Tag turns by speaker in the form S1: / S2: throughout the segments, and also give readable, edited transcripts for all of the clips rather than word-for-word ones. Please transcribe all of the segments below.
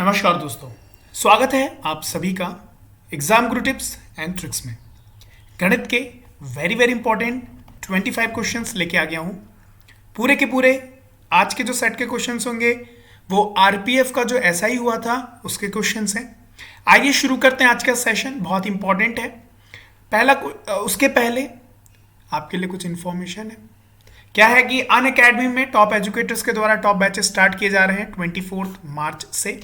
S1: नमस्कार दोस्तों, स्वागत है आप सभी का exam Guru tips and tricks में। गणित के वेरी वेरी इंपॉर्टेंट 25 क्वेश्चंस लेके आ गया हूँ। पूरे के पूरे आज के जो सेट के क्वेश्चंस होंगे वो आरपीएफ का जो एसआई हुआ था उसके क्वेश्चंस हैं। आइए शुरू करते हैं आज का सेशन, बहुत इंपॉर्टेंट है। उसके पहले आपके लिए कुछ इन्फॉर्मेशन है। क्या है कि अन अकेडमी में टॉप एजुकेटर्स के द्वारा टॉप बैचेस स्टार्ट किए जा रहे हैं 24 मार्च से।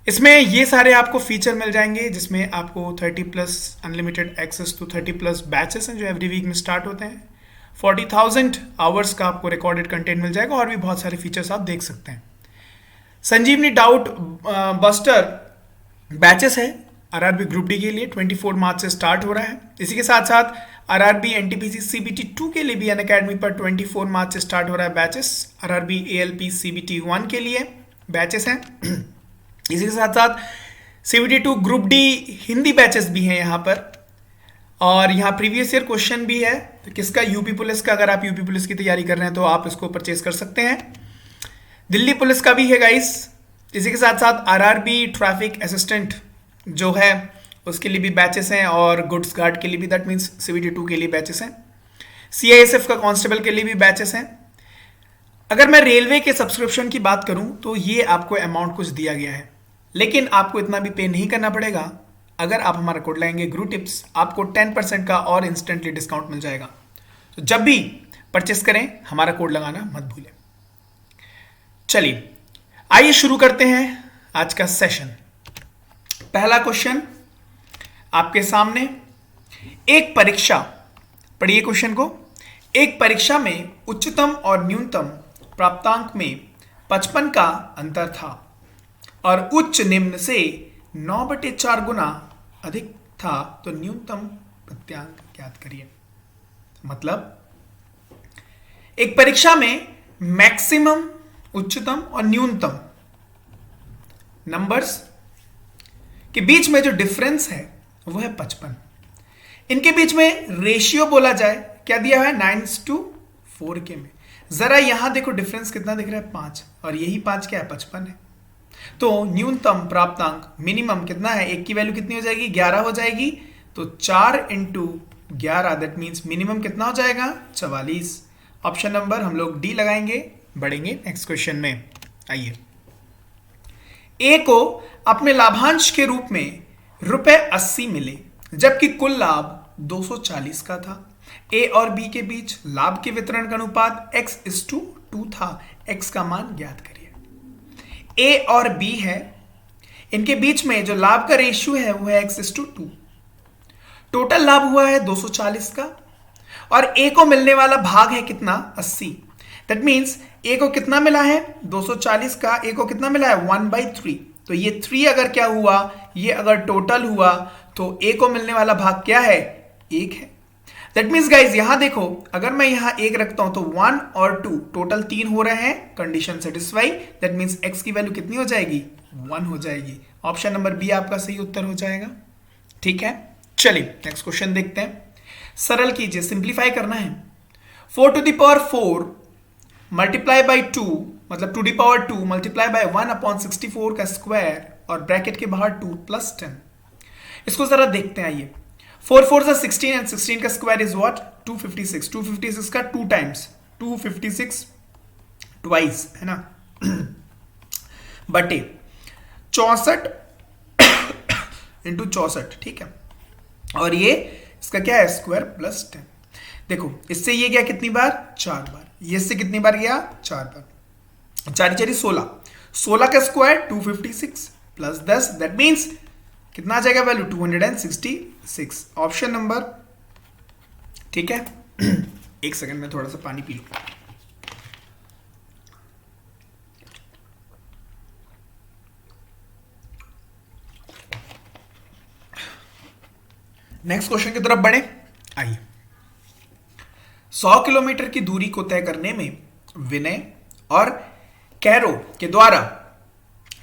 S1: इसमें ये सारे आपको फीचर मिल जाएंगे जिसमें आपको 30 plus unlimited access to 30 plus batches हैं जो एवरी वीक में स्टार्ट होते हैं। 40,000 आवर्स का आपको रिकॉर्डेड कंटेंट मिल जाएगा और भी बहुत सारे फीचर्स आप देख सकते हैं। संजीवनी डाउट बस्टर बैचेस है आरआरबी ग्रुप डी के लिए 24 मार्च से स्टार्ट हो रहा है। इसी के साथ साथ आरआरबी एनटीपीसी सीबीटी 2 के लिए भी अन अकेडमी पर 24 मार्च से स्टार्ट हो रहा है बैचेस। आरआरबी एएलपी सीबीटी 1 के लिए बैचेस हैं। इसी के साथ साथ CBT 2 group D Hindi batches भी हैं यहाँ पर, और यहाँ प्रीवियस ईयर क्वेश्चन भी है। तो किसका? यूपी पुलिस का। अगर आप यूपी पुलिस की तैयारी कर रहे हैं तो आप इसको परचेज कर सकते हैं। दिल्ली पुलिस का भी है गाइस। इसी के साथ साथ आरआरबी ट्रैफिक असिस्टेंट जो है उसके लिए भी बैचेस हैं, और गुड्स गार्ड के लिए भी, दैट मीन्स सीबीटी 2 के लिए बैचेस हैं। सीआईएसएफ का कांस्टेबल के लिए भी बैचेस हैं। अगर मैं रेलवे के सब्सक्रिप्शन की बात करूं तो ये आपको अमाउंट कुछ दिया गया है, लेकिन आपको इतना भी पे नहीं करना पड़ेगा। अगर आप हमारा कोड लाएंगे गुरु टिप्स, आपको 10% का और इंस्टेंटली डिस्काउंट मिल जाएगा। तो जब भी परचेस करें हमारा कोड लगाना मत भूलें। चलिए आइए शुरू करते हैं आज का सेशन। पहला क्वेश्चन आपके सामने। एक परीक्षा, पढ़िए क्वेश्चन को। एक परीक्षा में उच्चतम और न्यूनतम प्राप्तांक में 55 का अंतर था और उच्च निम्न से 9/4 गुना अधिक था, तो न्यूनतम प्रत्यांक ज्ञात करिए। मतलब एक परीक्षा में मैक्सिमम, उच्चतम और न्यूनतम नंबर्स के बीच में जो डिफरेंस है वो है 55। इनके बीच में रेशियो बोला जाए, क्या दिया है? 9:4 के में। जरा यहां देखो डिफरेंस कितना दिख रहा है? 5, और यही 5 क्या है? 55 है। तो न्यूनतम प्राप्तांक मिनिमम कितना है? एक की वैल्यू कितनी हो जाएगी? 11 हो जाएगी। तो 4 × 11 दैट मीन्स मिनिमम कितना हो जाएगा? 44। ऑप्शन नंबर हम लोग डी लगाएंगे। बढ़ेंगे नेक्स्ट क्वेश्चन में। आइए, ए को अपने लाभांश के रूप में ₹80 मिले जबकि कुल लाभ 240 का था। ए और बी के बीच लाभ के वितरण का अनुपात x:2 था। x का मान ज्ञात करिए। ए और बी है, इनके बीच में जो लाभ का रेशियो है वो है x:2। टोटल लाभ हुआ है 240 का, और ए को मिलने वाला भाग है कितना? 80। दैट मीन्स ए को कितना मिला है? 240 का। ए को कितना मिला है? 1/3। तो ये 3 अगर क्या हुआ, ये अगर टोटल हुआ तो ए को मिलने वाला भाग क्या है? 1 है। दैट मीन्स गाइज यहां देखो, अगर मैं यहां 1 रखता हूं तो 1 और 2 टोटल 3 हो रहे हैं। Condition satisfy. That means x की वैल्यू कितनी हो जाएगी? 1 हो जाएगी। ऑप्शन नंबर बी आपका सही उत्तर हो जाएगा। ठीक है, चलिए नेक्स्ट क्वेश्चन देखते हैं। सरल कीजिए, सिंप्लीफाई करना है। 4⁴ मल्टीप्लाई बाई 2 मतलब 2⁴ मल्टीप्लाई बाई 1/64 का स्क्वायर और ब्रैकेट के बाहर 2 + 10। इसको जरा देखते हैं। आइए, 4 4 16 एंड 16 का स्क्वायर इज व्हाट? 256। 256 का 2 टाइम्स 256 ट्वाइस है ना, बटे 64 × 64। ठीक है, और ये इसका क्या है? Square plus 10। देखो इससे ये गया कितनी बार? 4 बार। ये इससे कितनी बार गया? 4 बार। 4 4 16। 16 का स्क्वायर 256 प्लस 10 दैट मीन्स कितना आ जाएगा वैल्यू? 266। Option number. ठीक है, एक सेकंड में थोड़ा सा पानी पी लूं। नेक्स्ट क्वेश्चन की तरफ बढ़े। आइए, 100 किलोमीटर की दूरी को तय करने में विनय और कैरो के द्वारा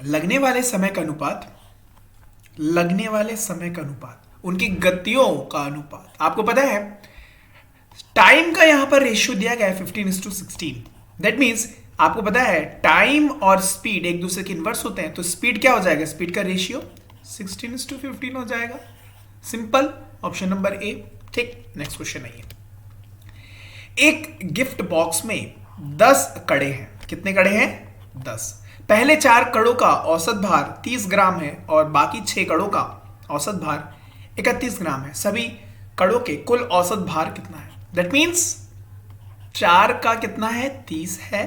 S1: लगने वाले समय का अनुपात, उनकी गतियों का अनुपात। आपको पता है टाइम का यहां पर रेशियो दिया गया है 15:16। दैट मीन्स आपको पता है टाइम और स्पीड एक दूसरे के इन्वर्स होते हैं, तो स्पीड क्या हो जाएगा, स्पीड का रेशियो 16:15 हो जाएगा। Simple, option number A. ठीक, नेक्स्ट क्वेश्चन है ये। एक गिफ्ट बॉक्स में 10 कड़े हैं। कितने कड़े हैं? 10। पहले 4 कड़ों का औसत भार 30 ग्राम है और बाकी 6 कड़ों का औसत भार 31 ग्राम है। सभी कड़ों के कुल औसत भार कितना है? दैट मीन्स 4 का कितना है? 30 है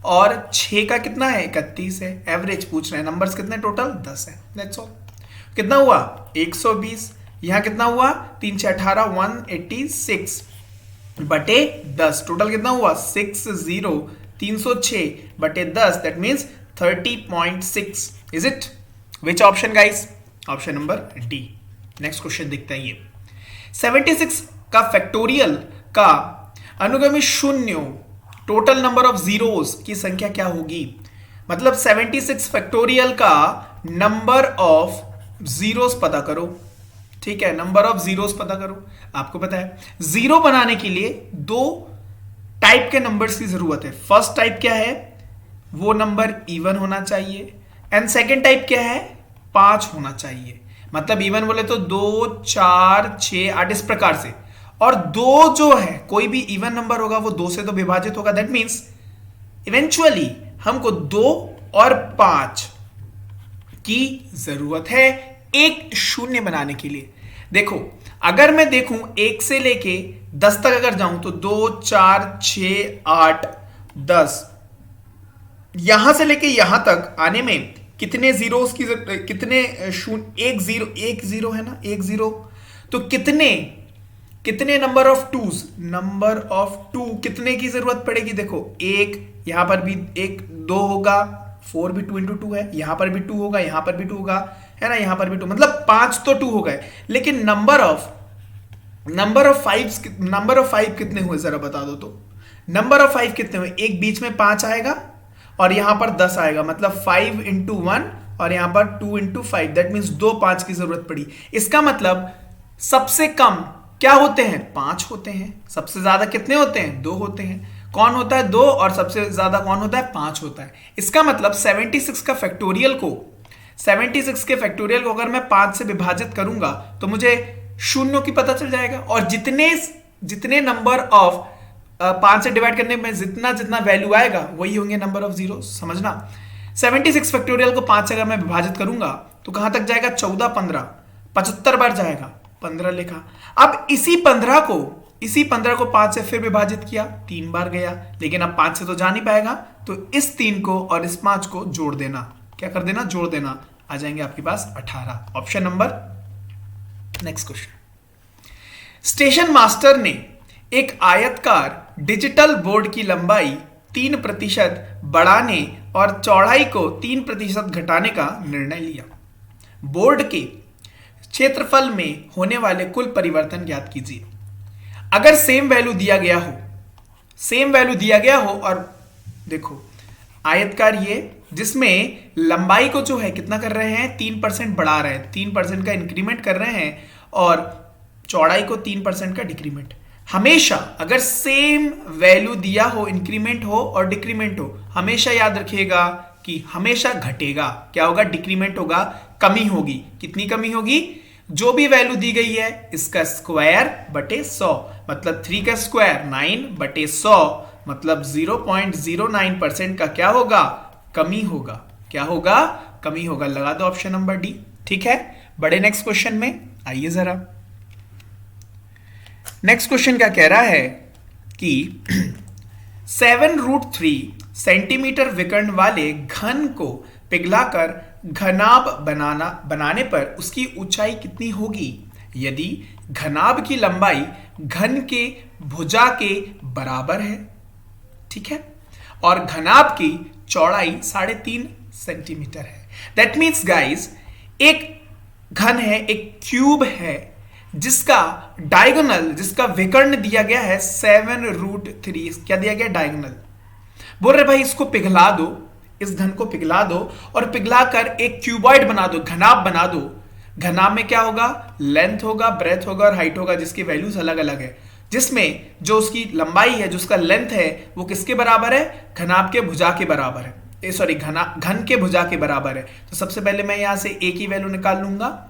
S1: और 6 का कितना है? 31 है। एवरेज पूछ रहे हैं, नंबर्स कितने टोटल? 10 है। That's all. कितना हुआ? 120। यहां कितना हुआ? 3 6 18, 186 बटे 10। टोटल कितना हुआ? 60, 306 बटे 10, that means 30.6। Is it? Which option guys? Option number D. Next question देखते हैं ये। 76 का फैक्टोरियल का अनुगामी शून्यों, टोटल नंबर ऑफ जीरोस की संख्या क्या होगी? मतलब 76 फैक्टोरियल का नंबर ऑफ जीरोस पता करो। ठीक है, नंबर ऑफ जीरोस पता करो। आपको पता है जीरो बनाने के लिए 2 टाइप के नंबर्स की जरूरत है। फर्स्ट टाइप क्या है? वो नंबर इवन होना चाहिए, एंड सेकेंड टाइप क्या है? 5 होना चाहिए। मतलब इवन बोले तो 2 4 6 8 इस प्रकार से, और 2 जो है कोई भी इवन नंबर होगा वो 2 से तो विभाजित होगा। दैट मीन्स इवेंचुअली हमको 2 और 5 की जरूरत है एक शून्य बनाने के लिए। देखो, अगर मैं देखूं 1 से लेके 10 तक अगर जाऊं तो 2 4 6 8 10, यहां से लेके यहां तक आने में कितने जीरोस की, कितने शून्य, एक जीरो है ना, एक जीरो, तो कितने number of twos, number of 2 कितने की जरूरत पड़ेगी? देखो, एक यहां पर भी एक 2 होगा, 4 भी 2 into 2 है, यहां पर भी 2 होगा, यहां पर भी 2 होगा, है ना, यहां पर भी 2, मतलब 5 तो 2 हो गए। लेकिन नंबर ऑफ 5 कितने हुए जरा बता दो तो। नंबर ऑफ 5 कितने हुए? एक बीच में 5 आएगा और यहां पर 10 आएगा, मतलब 5 into 1 और यहां पर 2 into 5, दैट मीन्स 2 5 की जरूरत पड़ी। इसका मतलब सबसे कम क्या होते हैं? 5 होते हैं। सबसे ज्यादा कितने होते हैं? 2 होते हैं। कौन होता है? 2, और सबसे ज्यादा कौन होता है? 5 होता है। इसका मतलब 76 के फैक्टोरियल को अगर मैं 5 से विभाजित करूंगा तो मुझे शून्यों की पता चल जाएगा, और जितने नंबर ऑफ 5 से डिवाइड करने में जितना वैल्यू आएगा वही होंगे नंबर ऑफ जीरो। समझना, 76 फैक्टोरियल को 5 से अगर मैं विभाजित करूंगा तो कहां तक जाएगा? 14 15 75 बार जाएगा। 15 लिखा। अब इसी 15 को 5 से फिर विभाजित किया, 3 बार गया, लेकिन अब 5 से तो जा नहीं पाएगा, तो इस 3 को और इस 5 को जोड़ देना। क्या कर देना? जोड़ देना। आ जाएंगे आपके पास 18। Option number. Next question. Station master ने एक आयतकार डिजिटल बोर्ड की लंबाई 3% बढ़ाने और चौड़ाई को 3% घटाने का निर्णय लिया। बोर्ड के क्षेत्रफल में होने वाले कुल परिवर्तन ज्ञात कीजिए। अगर सेम वैल्यू दिया गया हो और देखो आयतकार ये, जिसमें लंबाई को जो है कितना कर रहे हैं? 3% बढ़ा रहे हैं, 3% का इंक्रीमेंट कर रहे हैं, और चौड़ाई को 3% का डिक्रीमेंट। हमेशा अगर सेम वैल्यू दिया हो, इंक्रीमेंट हो और डिक्रीमेंट हो, हमेशा याद रखिएगा कि हमेशा घटेगा। क्या होगा? डिक्रीमेंट होगा, कमी होगी। कितनी कमी होगी? जो भी वैल्यू दी गई है इसका स्क्वायर बटे 100, मतलब 3 का स्क्वायर 9 बटे 100, मतलब 0.09% का क्या होगा? कमी होगा। क्या होगा? कमी होगा। लगा दो ऑप्शन नंबर डी। ठीक है, बड़े नेक्स्ट क्वेश्चन में आइए जरा। नेक्स्ट क्वेश्चन क्या कह रहा है कि 7√3 सेंटीमीटर विकर्ण वाले घन को पिघलाकर घनाभ बनाने पर उसकी ऊंचाई कितनी होगी यदि घनाभ की लंबाई घन के भुजा के बराबर है? ठीक है, और घनाभ की चौड़ाई 3.5 सेंटीमीटर है। दैट मीन्स गाइस, एक घन है, एक क्यूब है, जिसका डायगोनल, जिसका विकर्ण दिया गया है 7√3। क्या दिया गया? डायगोनल। बोल रहे भाई इसको पिघला दो, इस घन को पिघला दो और पिघलाकर एक क्यूबॉइड बना दो, घनाभ बना दो। घनाभ में क्या होगा? लेंथ होगा, ब्रेथ होगा और हाइट होगा, जिसकी वैल्यूज अलग अलग है। जिसमें जो उसकी लंबाई है, जो उसका लेंथ है, वो किसके बराबर है? घनाभ के भुजा के बराबर है, सॉरी घन के भुजा के बराबर है। तो सबसे पहले मैं यहां से ए की वैल्यू निकाल लूंगा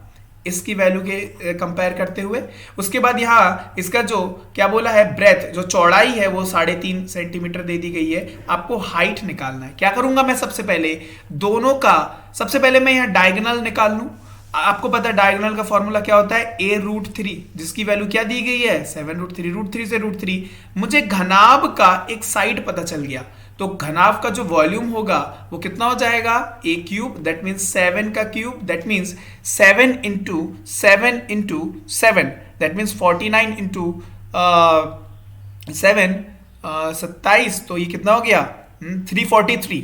S1: इसकी वैल्यू के कंपेयर करते हुए। उसके बाद यहाँ इसका जो क्या बोला है, ब्रेथ, जो चौड़ाई है वो 3.5 सेंटीमीटर दे दी गई है। आपको हाइट निकालना है। क्या करूंगा मैं सबसे पहले दोनों का, सबसे पहले मैं यहाँ डायगोनल निकाल लूं। आपको पता है डायगोनल का फॉर्मूला क्या होता है, a√3, जिसकी वैल्यू क्या दी गई है 7√3, √3 से √3। मुझे घनाभ का एक साइड पता चल गया, तो घनाभ का जो वॉल्यूम होगा वो कितना हो जाएगा, a क्यूब, दैट मीन्स 7 का cube, that means 7 into 7 into 7, that means 49 into 7, 27, तो ये कितना हो गया 343,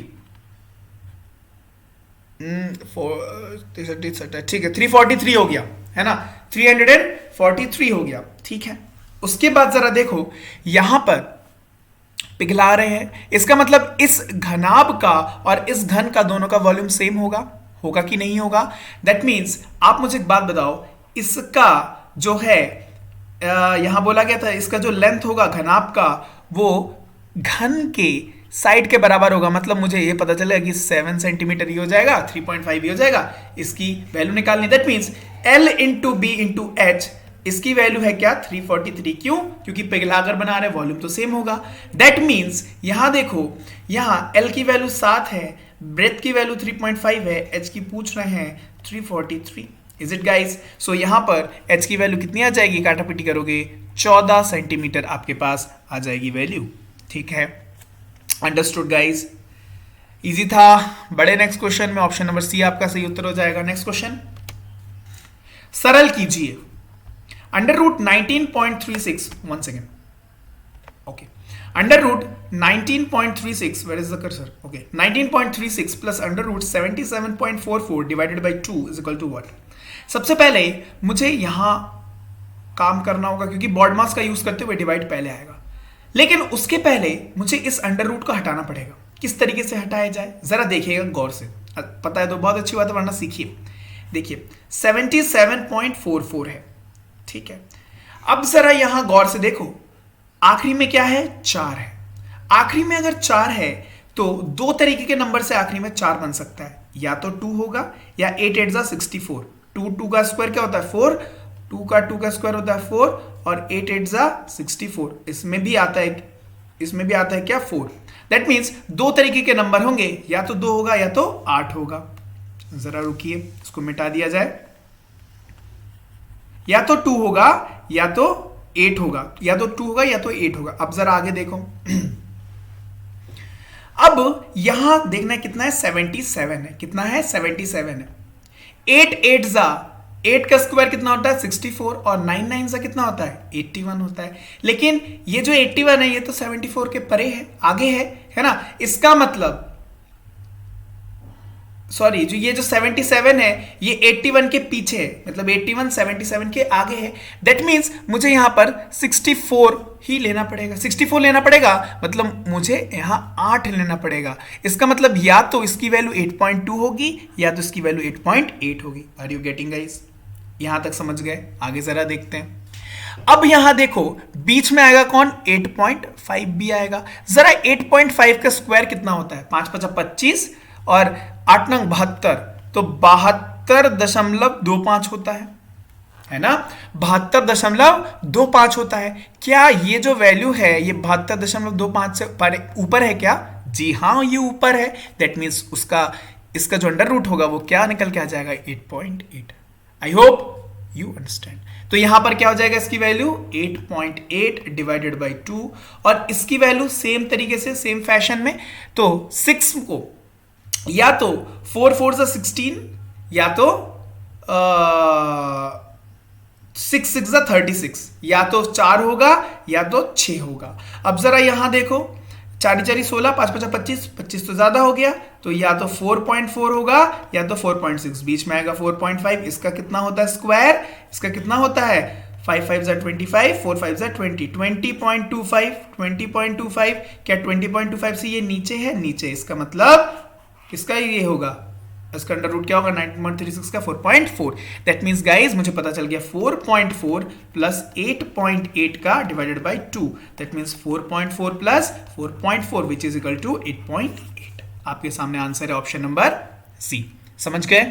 S1: ठीक है 343 हो गया, है ना, 343 हो गया, ठीक है। उसके बाद जरा देखो यहां पर पिघला रहे हैं, इसका मतलब इस घनाभ का और इस घन का दोनों का वॉल्यूम सेम होगा, होगा कि नहीं होगा? दैट मीन्स आप मुझे एक बात बताओ, इसका जो है यहां बोला गया था इसका जो लेंथ होगा घनाभ का वो घन के साइड के बराबर होगा, मतलब मुझे ये पता चलेगा कि 7 सेंटीमीटर ही हो जाएगा, 3.5 ही हो जाएगा। इसकी वैल्यू निकालनी, that means L into B into H, इसकी वैल्यू है क्या 343। क्यों? क्योंकि पिघलाकर बना रहे, वॉल्यूम तो सेम होगा। दैट मीन्स यहां देखो, यहां L की वैल्यू 7 है, ब्रेथ की वैल्यू 3.5 है, H की पूछ रहे हैं 343। Is it guys? सो यहां पर H की वैल्यू कितनी आ जाएगी, काटापीटी करोगे 14 सेंटीमीटर आपके पास आ जाएगी वैल्यू, ठीक है। अंडरस्टूड गाइस, इजी था। बड़े नेक्स्ट क्वेश्चन में ऑप्शन नंबर सी आपका सही उत्तर हो जाएगा। नेक्स्ट क्वेश्चन सरल कीजिए। √19.36, 1 second, okay, √19.36, where is the cursor? Okay, 19.36 plus √77.44 divided by 2 is equal to what? सबसे पहले मुझे यहां काम करना होगा क्योंकि बॉड मास का यूज करते हुए डिवाइड पहले आएगा, लेकिन उसके पहले मुझे इस अंडर रूट को हटाना पड़ेगा। किस तरीके से हटाया जाए जरा देखिएगा गौर से, पता है तो बहुत अच्छी बात है, वरना सीखिए। देखिए 77.44 है, ठीक है। अब जरा यहां गौर से देखो, आखिरी में क्या है, 4 है। आखिरी में अगर 4 है तो दो तरीके के नंबर से आखिरी में 4 बन सकता है, या तो 2 होगा या 8 8 64। 2 का स्क्वायर क्या होता है 4, 2 का स्क्वायर होता है 4 और 8 8 64। इसमें भी आता है क्या 4। दैट मीन्स दो तरीके के नंबर होंगे, या तो 2 होगा या तो 8 होगा। जरा रुकिए, इसको मिटा दिया जाए। या तो 2 होगा या तो 8 होगा, या तो 2 होगा या तो 8 होगा। अब जरा आगे देखो अब यहां देखना है कितना है, 77 है। कितना है 77 है। 8 का स्क्वायर कितना होता है 64 और 9 9 सा कितना होता है 81 होता है। लेकिन ये जो 81 है ये तो 74 के परे है, आगे है ना। इसका मतलब सॉरी, ये जो 77 है ये 81 के पीछे है, मतलब 81 77 के आगे है। दैट मीन्स मुझे यहां पर 64 ही लेना पड़ेगा। 64 लेना पड़ेगा मतलब मुझे यहां 8 लेना पड़ेगा। इसका मतलब या तो इसकी वैल्यू 8.2 होगी या तो इसकी वैल्यू 8.8 होगी। Are you getting guys? यहां तक समझ गए? आगे जरा देखते हैं। अब यहां देखो बीच में आएगा कौन, 8.5 भी आएगा। जरा 8.5 का स्क्वायर कितना होता है, 5 5 25 और 8 9 72, तो 72.25 होता है ना, 72.25 होता है। क्या ये जो वैल्यू है ये 72.25 से ऊपर है क्या? जी हाँ, ये ऊपर है। दैट मीन्स इसका जो अंडर रूट होगा वो क्या निकल के आ जाएगा 8.8। I hope you understand. तो यहां पर क्या हो जाएगा, इसकी वैल्यू 8.8 डिवाइडेड बाई 2, और इसकी वैल्यू सेम तरीके से सेम फैशन में, तो 6 को या तो 4 4 16 या तो 6 6 36, या तो 4 होगा या तो 6 होगा। अब जरा यहां देखो 4 4 16, 5 5 25, 25 तो ज्यादा हो गया, तो या तो 4.4 होगा या तो 4.6, बीच में आएगा 4.5। इसका कितना होता है स्क्वायर, इसका कितना होता है 5 5 25, 4 5 20, 20.25। क्या 20.25 से ये नीचे है? नीचे। इसका मतलब किसका ये होगा इसका अंडर रूट क्या होगा 19.36 का 4.4। दैट मीन्स गाइज मुझे पता चल गया 4.4 प्लस 8.8 का divided by 2, that means 4.4 plus 4.4 which is equal to 8.8। आपके सामने आंसर है ऑप्शन नंबर सी। समझ गए?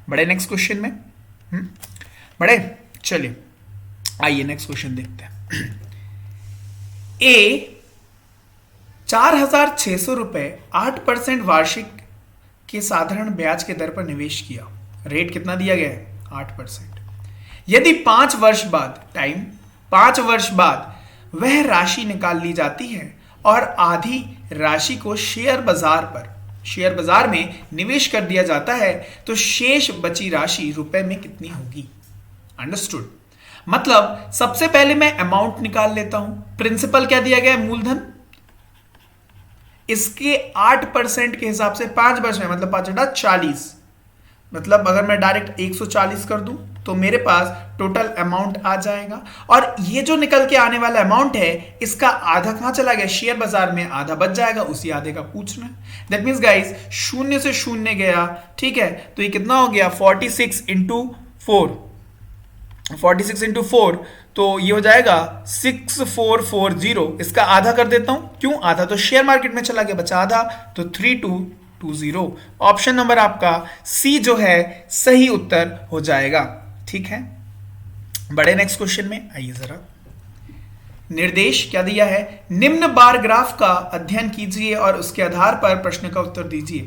S1: बड़े नेक्स्ट क्वेश्चन में बड़े चलिए आइए नेक्स्ट क्वेश्चन देखते हैं। ए 4,600 रुपए 8% वार्षिक के साधारण ब्याज के दर पर निवेश किया। रेट कितना दिया गया है? 8%। यदि 5 वर्ष बाद 5 वर्ष बाद वह राशि निकाल ली जाती है और आधी राशि को शेयर बाजार में निवेश कर दिया जाता है तो शेष बची राशि रुपए में कितनी होगी? अंडरस्टूड? मतलब सबसे पहले मैं अमाउंट निकाल लेता हूं। प्रिंसिपल क्या दिया गया है? मूलधन। इसके 8% के हिसाब से 5 वर्ष में मतलब 5 40, मतलब अगर मैं डायरेक्ट 140 कर दूं तो मेरे पास टोटल अमाउंट आ जाएगा। और ये जो निकल के आने वाला अमाउंट है इसका आधा कहां चला गया? शेयर बाजार में आधा बच जाएगा, उसी आधे का पूछना है। दैट मीन्स गाइस शून्य से शून्य गया, ठीक है, तो ये कितना हो गया 46 इंटू 4, तो ये हो जाएगा 6440। इसका आधा कर देता हूं, क्यों? आधा तो शेयर मार्केट में चला गया, बचा आधा, तो 3220। ऑप्शन नंबर आपका सी जो है सही उत्तर हो जाएगा। ठीक है, बड़े नेक्स्ट क्वेश्चन में आइए जरा। निर्देश क्या दिया है? निम्न बार ग्राफ का अध्ययन कीजिए और उसके आधार पर प्रश्न का उत्तर दीजिए।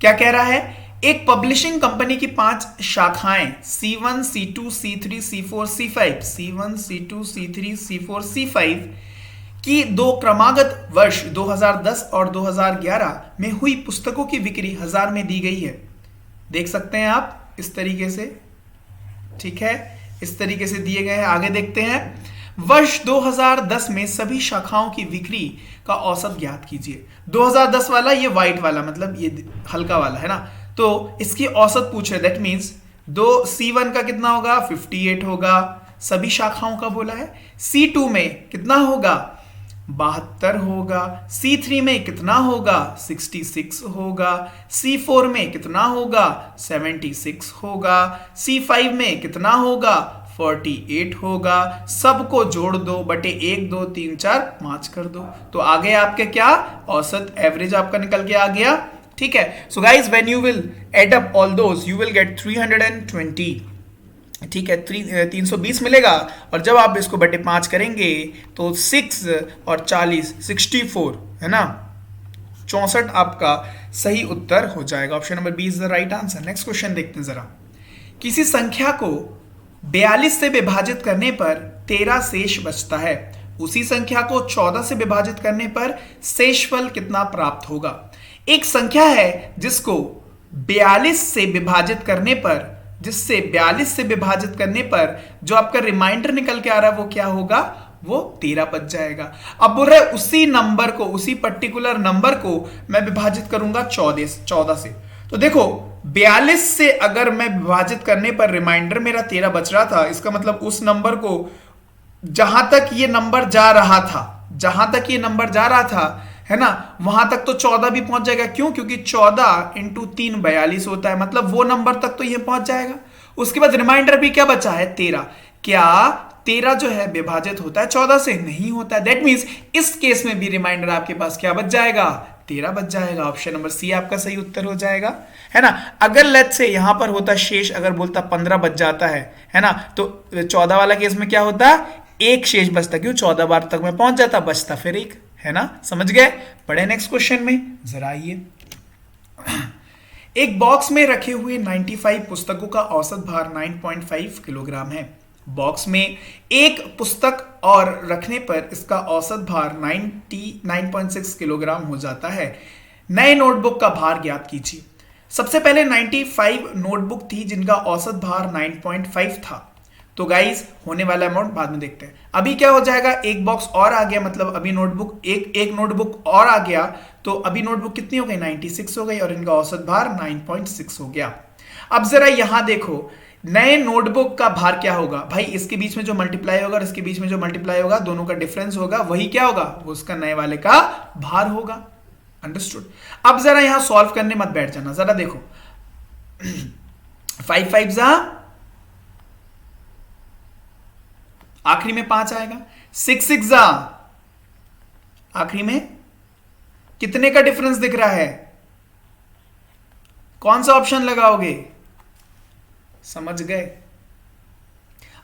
S1: क्या कह रहा है? एक पब्लिशिंग कंपनी की 5 शाखाएं C1, C2, C3, C4, C5, C1, C2, C3, C4, C5 की 2 क्रमागत वर्ष 2010 और 2011 में हुई पुस्तकों की बिक्री 1000 में दी गई है। देख सकते हैं आप इस तरीके से, ठीक है, इस तरीके से दिए गए हैं। आगे देखते हैं। वर्ष 2010 में सभी शाखाओं की बिक्री का औसत ज्ञात कीजिए। 2010 वाला ये व्हाइट वाला, मतलब ये हल्का वाला है ना, तो इसकी औसत पूछ रहे। दैट मीन्स C1 का कितना होगा? 58 होगा, सभी शाखाओं का बोला है। C2 में कितना होगा? 72 होगा। C3 में कितना होगा? 66 होगा। C4 में कितना होगा? 76 होगा। C5 में कितना होगा? 48 होगा। सबको जोड़ दो, बटे 1 2 3 4 5 कर दो, तो आगे आपके क्या? औसत एवरेज आपका निकल के आ गया। ठीक है, so guys when you will add up all those you will get 320। ठीक है, 320 मिलेगा, और जब आप इसको बटे 5 करेंगे तो 6 और 40 64 है ना, 64 आपका सही उत्तर हो जाएगा। Option number B is the right answer. Next question देखते हैं जरा। किसी संख्या को 42 से विभाजित करने पर 13 शेष बचता है, उसी संख्या को 14 से विभाजित करने पर शेषफल कितना प्राप्त होगा? एक संख्या है जिसको 42 से विभाजित करने पर, जिससे 42 से विभाजित करने पर जो आपका रिमाइंडर निकल के आ रहा है वो क्या होगा? वो 13 बच जाएगा। अब बोल रहे उसी नंबर को, उसी पर्टिकुलर नंबर को मैं विभाजित करूंगा 14 से, तो देखो 42 से अगर मैं विभाजित करने पर रिमाइंडर मेरा 13 बच रहा था, इसका मतलब उस नंबर को जहां तक ये नंबर जा रहा था, जहां तक ये नंबर जा रहा था है ना, वहां तक तो 14 भी पहुंच जाएगा। क्यों? क्योंकि 14 इंटू 3 42 होता है, मतलब वो नंबर तक तो ये पहुंच जाएगा। उसके बाद रिमाइंडर भी क्या बचा है? 13। क्या 13 जो है विभाजित होता है 14 से? नहीं होता है। दैट मीन्स इस केस में भी रिमाइंडर आपके पास क्या बच जाएगा? 13 बच जाएगा। ऑप्शन नंबर सी आपका सही उत्तर हो जाएगा, है ना। अगर लेट्स से यहां पर होता शेष, अगर बोलता 15 बच जाता है ना, तो 14 वाला केस में क्या होता? एक शेष बचता। क्यों? 14 बार तक मैं पहुंच जाता, बचता फिर एक, है ना। समझ गए? पढ़े नेक्स्ट क्वेश्चन में जरा आइए। एक बॉक्स में रखे हुए 95 पुस्तकों का औसत भार 9.5 किलोग्राम है। बॉक्स में एक पुस्तक और रखने पर इसका औसत भार 99.6 किलोग्राम हो जाता है। नए नोटबुक का भार ज्ञात कीजिए। सबसे पहले 95 नोटबुक थी जिनका औसत भार 9.5 था, तो गाइस होने वाला अमाउंट बाद में देखते हैं। अभी क्या हो जाएगा? एक बॉक्स और आ गया, मतलब अभी नोटबुक एक नोटबुक और आ गया, तो अभी नोटबुक कितनी हो गई? 96 हो गई, और इनका औसत भार 9.6 हो गया। अब जरा यहां देखो, नए नोटबुक का भार क्या होगा? भाई इसके बीच में जो मल्टीप्लाई होगा और इसके बीच में जो मल्टीप्लाई होगा, दोनों का डिफरेंस होगा, वही क्या होगा? वो उसका नए वाले का भार होगा। अंडरस्टूड? अब जरा यहां सॉल्व करने मत बैठ जाना, जरा देखो फाइव फाइव जा, आखिरी में 5 आएगा। 6 6 जा, आखिरी में कितने का डिफरेंस दिख रहा है? कौन सा ऑप्शन लगाओगे? समझ गए?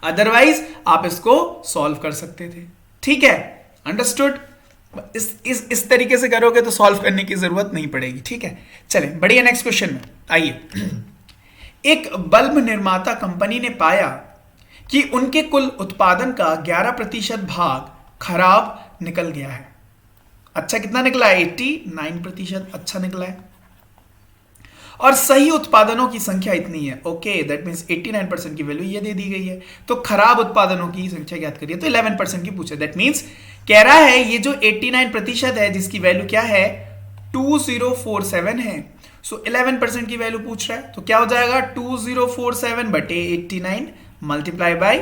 S1: अदरवाइज आप इसको सॉल्व कर सकते थे। ठीक है, अंडरस्टूड? इस तरीके से करोगे तो सॉल्व करने की जरूरत नहीं पड़ेगी। ठीक है, चलें बढ़िया नेक्स्ट क्वेश्चन में आइए। एक बल्ब निर्माता कंपनी ने पाया कि उनके कुल उत्पादन का 11% भाग खराब निकल गया है। अच्छा कितना निकला है? 89%। अच्छा निकला है। और सही उत्पादनों की संख्या इतनी है। ओके, दैट मींस 89% की वैल्यू ये दे दी गई है। तो खराब उत्पादनों की संख्या ज्ञात करिए, तो 11% की पूछे। दैट मींस कह रहा है ये जो 89% है जिसकी वैल्यू क्या है? 2047 है। सो 11% की वैल्यू पूछ रहा है, तो क्या हो जाएगा? 2047 बटे 89 multiply by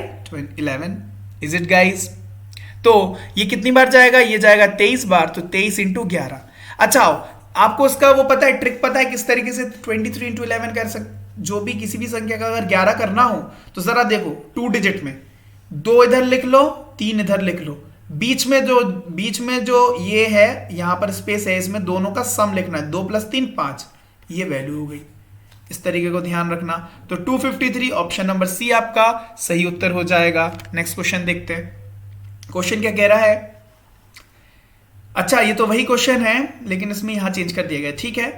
S1: 11। Is it guys? तो ये कितनी बार जाएगा? ये जाएगा 23 बार, तो 23 इंटू 11। अच्छा आपको उसका वो पता है, ट्रिक पता है किस तरीके से 23 इंटू 11 कर सकते? जो भी किसी भी संख्या का अगर 11 करना हो तो जरा देखो 2 डिजिट में 2 इधर लिख लो, 3 इधर लिख लो, बीच में जो ये है यहां पर स्पेस है, इसमें दोनों का सम लिखना है। 2 + 3 5, ये वैल्यू हो गई। इस तरीके को ध्यान रखना। तो 253 ऑप्शन नंबर सी आपका सही उत्तर हो जाएगा। नेक्स्ट क्वेश्चन देखते हैं। क्वेश्चन क्या कह रहा है? अच्छा ये तो वही क्वेश्चन है लेकिन इसमें यहां चेंज कर दिया गया। ठीक है,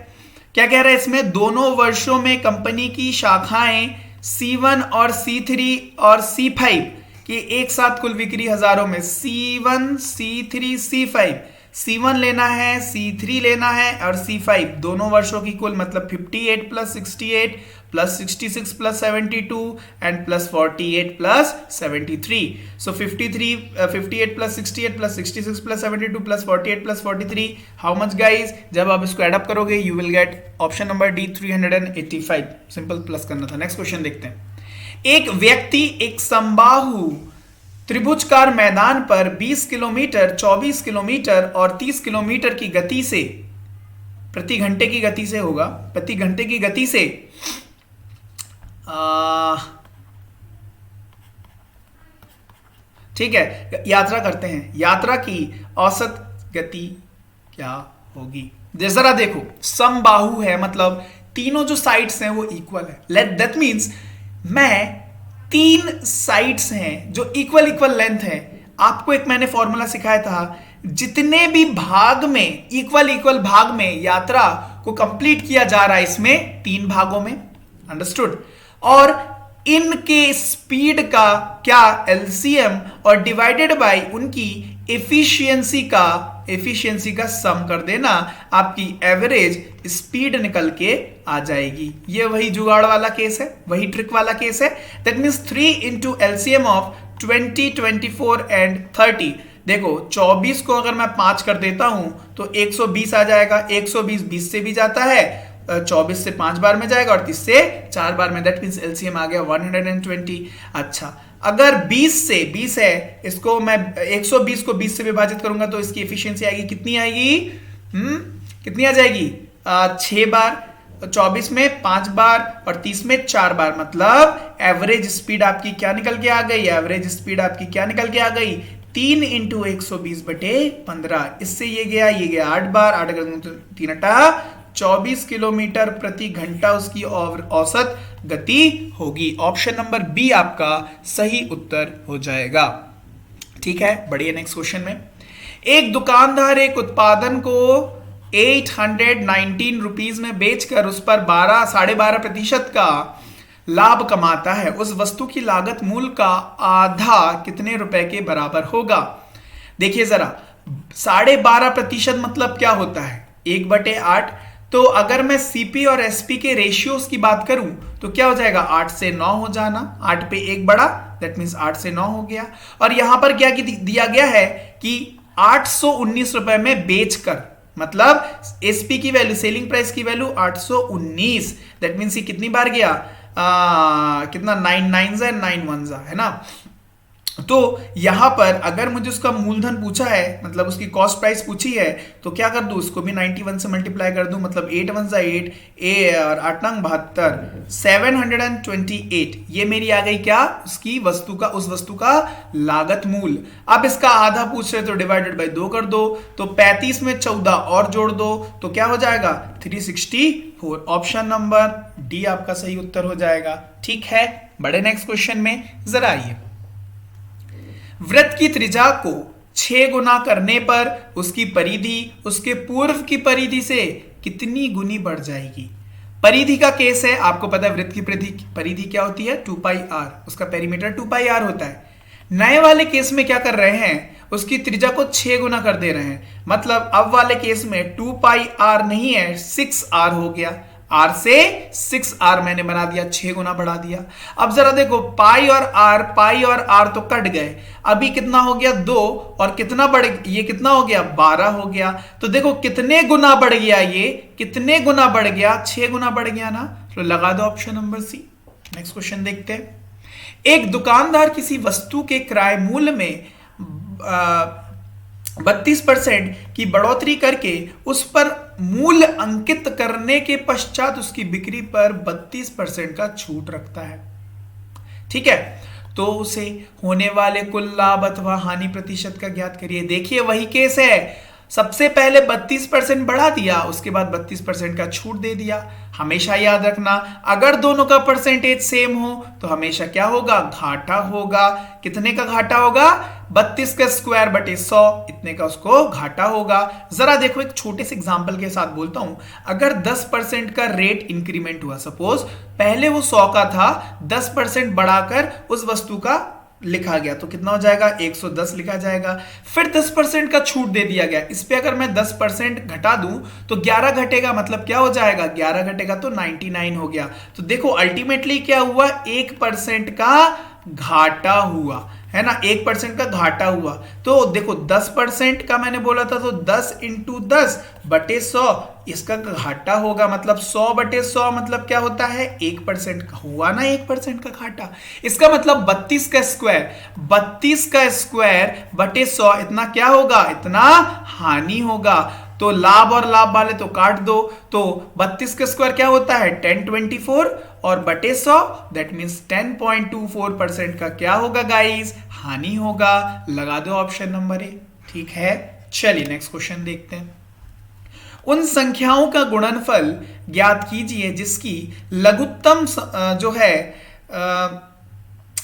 S1: क्या कह रहा है इसमें? दोनों वर्षों में कंपनी की शाखाएं C1 और C3 और C5 की एक साथ कुल बिक्री हजारों में। C1 C3 C5, C1 लेना है, C3 लेना है और C5 दोनों वर्षों की कुल, मतलब 58 + 68 + 66 + 72 and + 48 + 73। So 58 + 68 + 66 + 72 + 48 + 43, how much guys? जब आप इसको एडअप करोगे you will gate option number D 385। Simple plus करना था। नेक्स्ट क्वेश्चन देखते हैं। एक व्यक्ति एक समबाहु त्रिभुजकार मैदान पर 20 किलोमीटर, 24 किलोमीटर और 30 किलोमीटर की गति से, प्रति घंटे की गति से होगा, प्रति घंटे की गति से ठीक है यात्रा करते हैं। यात्रा की औसत गति क्या होगी? जरा देखो, समबाहु है मतलब तीनों जो साइड्स हैं वो इक्वल है। दैट मींस मैं 3 साइड्स हैं जो इक्वल लेंथ है। आपको एक मैंने फॉर्मूला सिखाया था, जितने भी भाग में इक्वल भाग में यात्रा को कंप्लीट किया जा रहा है इसमें 3 भागों में, अंडरस्टूड? और इनके स्पीड का क्या एलसीएम और डिवाइडेड बाय उनकी एफिशिएंसी का सम कर देना, आपकी एवरेज स्पीड निकल के आ जाएगी। ये वही जुगाड़ वाला केस है, वही ट्रिक वाला केस है। That means 3 into LCM of 20, 24 and 30। देखो 24 को अगर मैं 5 कर देता हूं तो 120 आ जाएगा। 120 20 से भी जाता है, 24 से 5 बार में जाएगा और 30 से 4 बार में। दैट मींस एलसीएम आ गया 120। अच्छा अगर 20 है, इसको मैं 120 को 20 से विभाजित करूंगा तो इसकी एफिशिएंसी आएगी, कितनी आएगी? कितनी आ जाएगी? 6 बार। 24 में 5 बार और 30 में 4 बार, मतलब एवरेज स्पीड आपकी क्या निकल के आ गई? एवरेज स्पीड आपकी क्या निकल के आ गई? 3 इंटू 120 बटे 15। इससे ये गया 8 बार। 8 अगर 3 × 24 किलोमीटर प्रति घंटा उसकी औसत गति होगी। ऑप्शन नंबर बी आपका सही उत्तर हो जाएगा। ठीक है, बढ़िया। नेक्स्ट क्वेश्चन में, एक दुकानदार एक उत्पादन को 819 रुपीज में बेचकर उस पर 12.5% का लाभ कमाता है। उस वस्तु की लागत मूल्य का आधा कितने रुपए के बराबर होगा? देखिए जरा, 12.5% मतलब क्या होता है? 1/8। तो अगर मैं सीपी और एसपी के रेशियोज की बात करूं तो क्या हो जाएगा? 8 से 9 हो जाना। 8 पे 1 बढ़ा, दैट मींस 8 से 9 हो गया। और यहां पर क्या दिया गया है कि 819 रुपए में बेचकर, मतलब एसपी की वैल्यू, सेलिंग प्राइस की वैल्यू 819। दैट मींस ये कितनी बार गया? कितना? 9 9 9 1 है ना। तो यहां पर अगर मुझे उसका मूलधन पूछा है, मतलब उसकी कॉस्ट प्राइस पूछी है, तो क्या कर दूं, उसको भी 91 से मल्टीप्लाई कर दूं, मतलब 8 वन जा 8, ए और 8 नंग 72, 728। ये मेरी आ गई क्या, उसकी वस्तु का, उस वस्तु का लागत मूल। अब इसका आधा पूछ रहे तो डिवाइडेड बाय 2 कर दो, तो 35 में 14 और जोड़ दो, तो क्या हो जाएगा 364। ऑप्शन नंबर डी आपका सही उत्तर हो जाएगा। ठीक है, बड़े नेक्स्ट क्वेश्चन में जरा आइए। वृत्त की त्रिज्या को 6 गुना करने पर उसकी परिधि उसके पूर्व की परिधि से कितनी गुनी बढ़ जाएगी। परिधि का केस है, आपको पता है वृत्त की परिधि क्या होती है, 2 पाई आर, उसका पेरीमीटर 2 पाई आर होता है। नए वाले केस में क्या कर रहे हैं, उसकी त्रिज्या को 6 गुना कर दे रहे हैं, मतलब अब वाले केस में 2 पाई आर नहीं है, 6 आर हो गया। आर से 6 आर मैंने बना दिया, 6 गुना बढ़ा दिया। अब जरा देखो, पाई और आर तो कट गए, अभी कितना हो गया 2, और कितना बढ़, ये कितना हो गया 12 हो गया। तो देखो कितने गुना बढ़ गया, ये कितने गुना बढ़ गया, 6 गुना बढ़ गया ना। तो लगा दो option number C. Next question देखते हैं। एक दुकानदार किसी वस्तु के क्रय मूल्य में 32% की बढ़ोतरी करके उस पर मूल्य अंकित करने के पश्चात उसकी बिक्री पर 32% का छूट रखता है। ठीक है, तो उसे होने वाले कुल लाभ अथवा हानि प्रतिशत का ज्ञात करिए। देखिए वही केस है, सबसे पहले 32% बढ़ा दिया, उसके बाद 32% का छूट दे दिया। हमेशा याद रखना, अगर दोनों का परसेंटेज सेम हो तो हमेशा क्या होगा, घाटा होगा। कितने का घाटा होगा, 32 का स्क्वायर बटे 100, इतने का उसको घाटा होगा। जरा देखो एक छोटे से एग्जांपल के साथ बोलता हूं। अगर 10% का रेट इंक्रीमेंट हुआ, सपोज पहले वो 100 का था, 10% बढ़ाकर उस वस्तु का लिखा गया, तो कितना हो जाएगा 110 लिखा जाएगा। फिर 10% का छूट दे दिया गया, इस पे अगर मैं 10% घटा दूं तो 11 घटेगा, मतलब क्या हो जाएगा, 11 घटेगा तो 99 हो गया। तो देखो अल्टीमेटली क्या हुआ, 1% का घाटा हुआ, है ना, 1% का घाटा हुआ। तो देखो 10% का मैंने बोला था, तो 10 इंटू 10 बटे 100 इसका घाटा होगा, मतलब 100 बटे 100 मतलब क्या होता है 1% का हुआ ना, 1% का घाटा। इसका मतलब 32 का स्क्वायर बटे 100 इतना क्या होगा, इतना हानि होगा। तो लाभ और लाभ वाले तो काट दो, तो 32 का स्क्वायर क्या होता है 1024 और बटे 100 दैट मींस 10.24% का क्या होगा गाइस, हानि होगा। लगा दो ऑप्शन नंबर ए। ठीक है, चलिए नेक्स्ट क्वेश्चन देखते हैं। उन संख्याओं का गुणनफल ज्ञात कीजिए जिसकी लघुत्तम जो है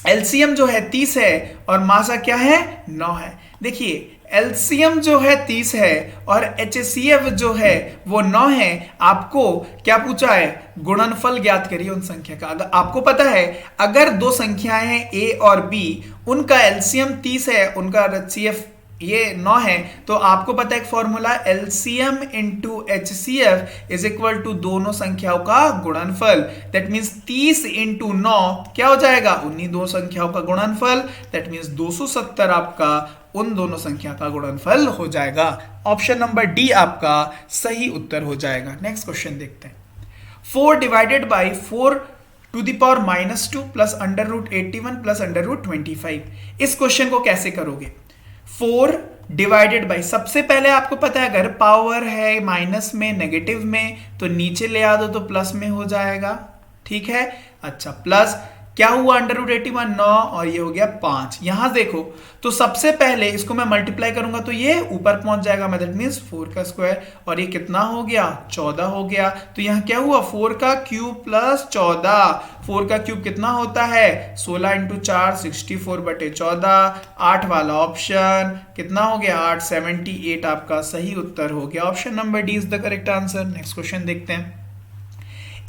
S1: एलसीएम जो है 30 है और मासा क्या है 9 है। देखिए एलसीएम जो है 30 है और एचसीएफ जो है वो 9 है। आपको क्या पूछा है, गुणनफल ज्ञात करिए उन संख्या का। अगर आपको पता है अगर दो संख्याएं हैं ए और बी, उनका एलसीएम 30 है, उनका एचसीएफ ये 9 है, तो आपको पता है एक formula LCM into HCF is equal to दोनों संख्याओं का गुणनफल। दैट मींस 30 इंटू 9 क्या हो जाएगा, उन्हीं दो संख्याओं का गुणनफल। दैट मींस 270 आपका उन दोनों संख्या का गुणनफल हो जाएगा। ऑप्शन नंबर डी आपका सही उत्तर हो जाएगा। नेक्स्ट क्वेश्चन देखते हैं। 4 divided by 4 to the power -2 plus under root 81 plus under root 25। इस क्वेश्चन को कैसे करोगे। 4 डिवाइडेड बाई, सबसे पहले आपको पता है अगर पावर है माइनस में नेगेटिव में तो नीचे ले आ दो तो प्लस में हो जाएगा। ठीक है, अच्छा प्लस क्या हुआ अंडर रूट 81 9 और ये हो गया 5। यहां देखो तो सबसे पहले इसको मैं मल्टीप्लाई करूंगा तो ये ऊपर पहुंच जाएगा, दैट मींस 4 का स्क्वायर और ये कितना हो गया 14 हो गया। तो यहां क्या हुआ 4 का क्यूब प्लस 14। 4 का क्यूब कितना होता है 16 इंटू 4 64 बटे 14। 8 वाला ऑप्शन कितना हो गया 8 78 आपका सही उत्तर हो गया। Option number D is the correct answer. Next question देखते हैं।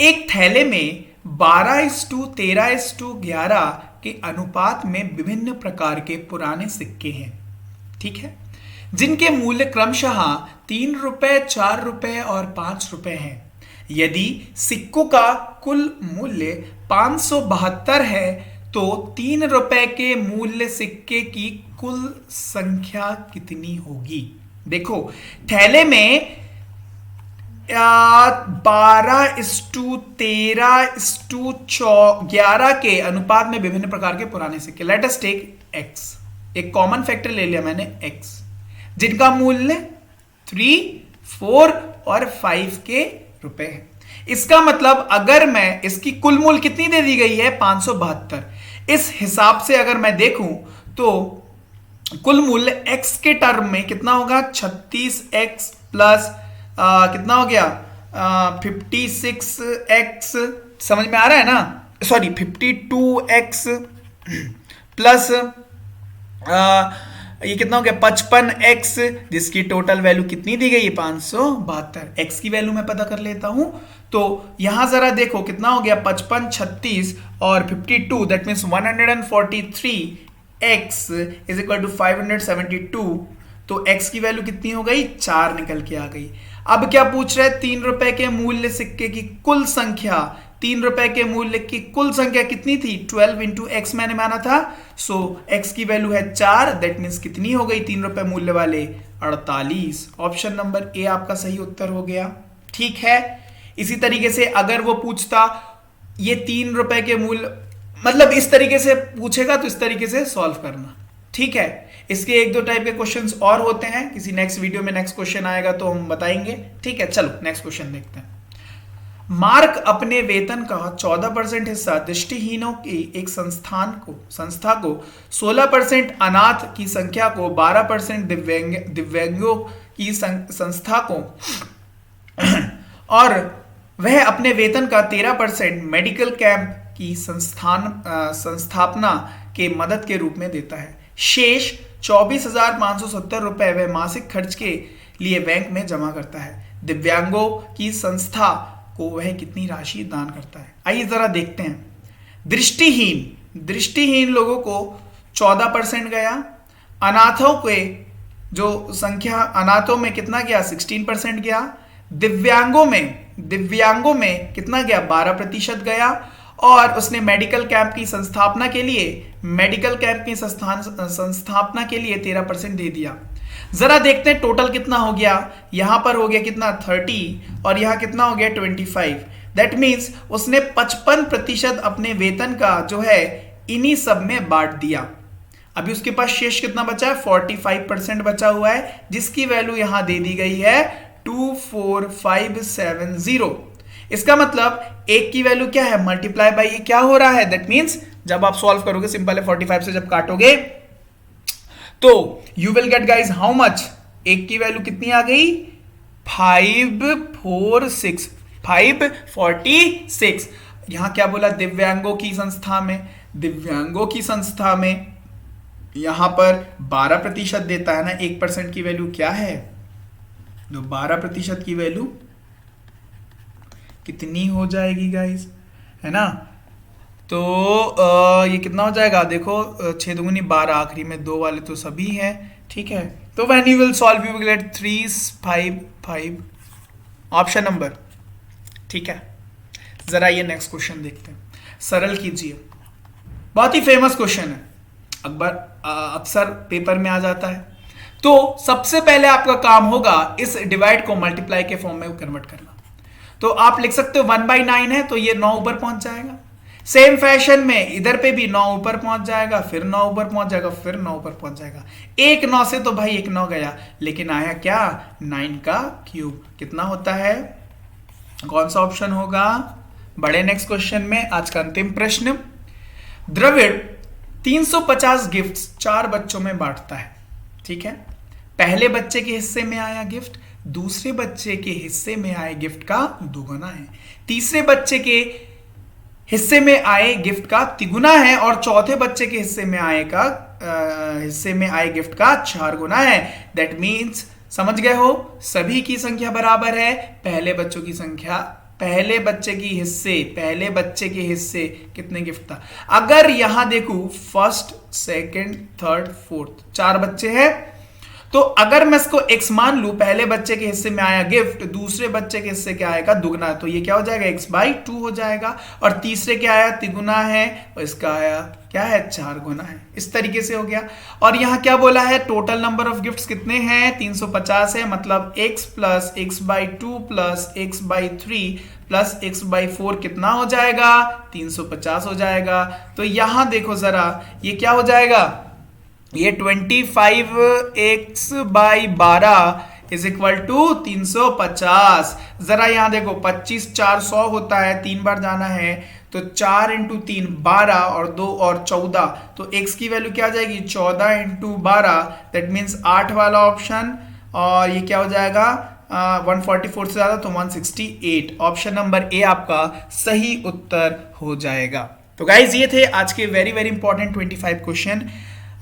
S1: एक थैले में 12:13:11 के अनुपात में विभिन्न प्रकार के पुराने सिक्के हैं, ठीक है, जिनके मूल्य क्रमशः 3 रुपए 4 रुपए और 5 रुपए हैं। यदि सिक्कों का कुल मूल्य 572 है तो 3 रुपए के मूल्य सिक्के की कुल संख्या कितनी होगी। देखो थैले में 12:13:11 के अनुपात में विभिन्न प्रकार के पुराने सिक्के। लेट अस टेक x, एक कॉमन फैक्टर ले लिया मैंने x, जिनका मूल्य 3, 4 और 5 के रुपए है। इसका मतलब अगर मैं इसकी कुल मूल्य कितनी दे दी गई है 572, इस हिसाब से अगर मैं देखूं तो कुल मूल्य x के टर्म में कितना होगा 36x प्लस कितना हो गया 56x, समझ में आ रहा है ना, सॉरी 52x प्लस ये कितना हो गया 55x, जिसकी टोटल वैल्यू कितनी दी गई है 572। x की वैल्यू मैं पता कर लेता हूं, तो यहां जरा देखो कितना हो गया 55, 36 और 52, that means 143x is equal to 572। तो x की वैल्यू कितनी हो गई 4 निकल के आ गई। अब क्या पूछ रहे हैं 3 रुपए के मूल्य सिक्के की कुल संख्या, 3 रुपए के मूल्य की कुल संख्या कितनी थी 12 इंटू एक्स मैंने माना था, सो x की वैल्यू है 4, दैट मीन्स कितनी हो गई 3 रुपए मूल्य वाले 48। ऑप्शन नंबर ए आपका सही उत्तर हो गया। ठीक है, इसी तरीके से अगर वो पूछता ये 3 रुपए के मूल्य, मतलब इस तरीके से पूछेगा तो इस तरीके से सॉल्व करना। ठीक है, इसके एक दो टाइप के क्वेश्चंस और होते हैं, किसी नेक्स्ट वीडियो में नेक्स्ट क्वेश्चन आएगा तो हम बताएंगे। ठीक है, चलो नेक्स्ट क्वेश्चन देखते हैं। मार्क अपने वेतन का 14% हिस्सा दृष्टिहीनों की एक संस्था को 16%, अनाथ की संख्या को 12%, दिव्यांगों की संस्था को और वह अपने वेतन का 13% मेडिकल कैंप की संस्थापना के मदद के रूप में देता है। शेष 24,570 रुपए वह मासिक खर्च के लिए बैंक में जमा करता है। दिव्यांगों की संस्था को वह कितनी राशि दान करता है। आइए जरा देखते हैं। दृष्टिहीन लोगों को 14% गया, अनाथों के जो संख्या अनाथों में कितना गया 16% गया, दिव्यांगों में कितना गया 12% गया, और उसने मेडिकल कैंप की संस्थापना के लिए 13% दे दिया। जरा देखते हैं टोटल कितना हो गया। यहां पर हो गया कितना 30 और यहां कितना हो गया 25, दैट मीन्स उसने 55% अपने वेतन का जो है इन्हीं सब में बांट दिया। अभी उसके पास शेष कितना बचा है 45% बचा हुआ है, जिसकी वैल्यू यहां दे दी गई है 24570। इसका मतलब एक की वैल्यू क्या है मल्टीप्लाई बाई ये क्या हो रहा है, दैट मीन्स जब आप सॉल्व करोगे सिंपल है 45 से जब काटोगे तो you will gate guys how much, एक की वैल्यू कितनी आ गई 546। यहां क्या बोला दिव्यांगों की संस्था में यहां पर 12% देता है ना, 1% की वैल्यू क्या है, तो 12% की वैल्यू कितनी हो जाएगी गाइस, है ना। तो ये कितना हो जाएगा देखो 6 दूनी 12, आखिरी में 2 वाले तो सभी हैं। ठीक है, तो when you will solve you will gate 355 option number. ठीक है, जरा ये नेक्स्ट क्वेश्चन देखते हैं, सरल कीजिए। बहुत ही फेमस क्वेश्चन है, अक्सर पेपर में आ जाता है। तो सबसे पहले आपका काम होगा इस डिवाइड को मल्टीप्लाई के फॉर्म में कन्वर्ट करना। तो आप लिख सकते हो 1/9 है तो ये 9 ऊपर पहुंच जाएगा। सेम फैशन में इधर पे भी 9 ऊपर पहुंच जाएगा, फिर 9 ऊपर पहुंच जाएगा, फिर 9 ऊपर पहुंच जाएगा। एक 9 से तो भाई एक 9 गया, लेकिन आया क्या 9 का क्यूब। कितना होता है, कौन सा ऑप्शन होगा, बड़े नेक्स्ट क्वेश्चन में। आज का अंतिम प्रश्न, द्रविड़ 350 गिफ्ट्स 4 बच्चों में बांटता है। ठीक है, पहले बच्चे के हिस्से में आया गिफ्ट दूसरे बच्चे के हिस्से में आए गिफ्ट का दुगुना है, तीसरे बच्चे के हिस्से में आए गिफ्ट का तिगुना है, और चौथे बच्चे के हिस्से में आए गिफ्ट का 4 गुना है। दैट मीन्स समझ गए हो, सभी की संख्या बराबर है। पहले बच्चे के हिस्से कितने गिफ्ट था। अगर यहां देखूं फर्स्ट सेकंड थर्ड फोर्थ 4 बच्चे हैं, तो अगर मैं इसको x मान लूं, पहले बच्चे के हिस्से में आया गिफ्ट दूसरे बच्चे के हिस्से क्या आएगा दुगना, तो ये क्या हो जाएगा x/2 हो जाएगा, और तीसरे क्या आया तिगुना है और इसका आया क्या है 4 गुना है। इस तरीके से हो गया। और यहां क्या बोला है टोटल नंबर ऑफ गिफ्ट्स कितने हैं 350 है, मतलब x plus x/2 plus x/3 plus x/4 कितना हो जाएगा 350 हो जाएगा। तो यहां देखो जरा ये क्या हो जाएगा ये 25x/12 इज इक्वल टू 350। जरा यहां देखो 25 4 100 होता है, 3 बार जाना है, तो 4 इंटू 3 12 और 2 और 14, तो x की वैल्यू क्या आ जाएगी 14 इंटू 12, दैट मीन्स 8 वाला ऑप्शन। और ये क्या हो जाएगा 144 से ज्यादा तो 168, ऑप्शन नंबर ए आपका सही उत्तर हो जाएगा। तो गाइज ये थे आज के very very important 25 question.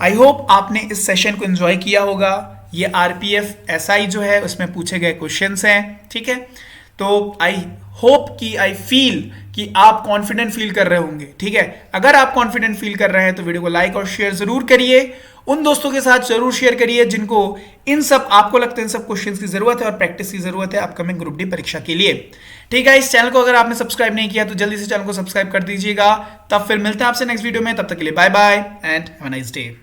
S1: I hope आपने इस सेशन को एंजॉय किया होगा। ये आरपीएफ एसआई जो है उसमें पूछे गए क्वेश्चंस हैं, ठीक है। तो आई होप कि आई फील कि आप कॉन्फिडेंट फील कर रहे होंगे, ठीक है। अगर आप कॉन्फिडेंट फील कर रहे हैं तो वीडियो को लाइक और शेयर जरूर करिए, उन दोस्तों के साथ जरूर शेयर करिए जिनको इन सब आपको लगता है इन सब क्वेश्चंस की जरूरत है और प्रैक्टिस की जरूरत है अपकमिंग ग्रुप डी परीक्षा के लिए, ठीक है। इस चैनल को अगर आपने सब्सक्राइब नहीं किया तो जल्दी से चैनल को सब्सक्राइब कर दीजिएगा। तब फिर मिलते हैं आपसे नेक्स्ट वीडियो में, तब तक के लिए bye bye and have a nice day.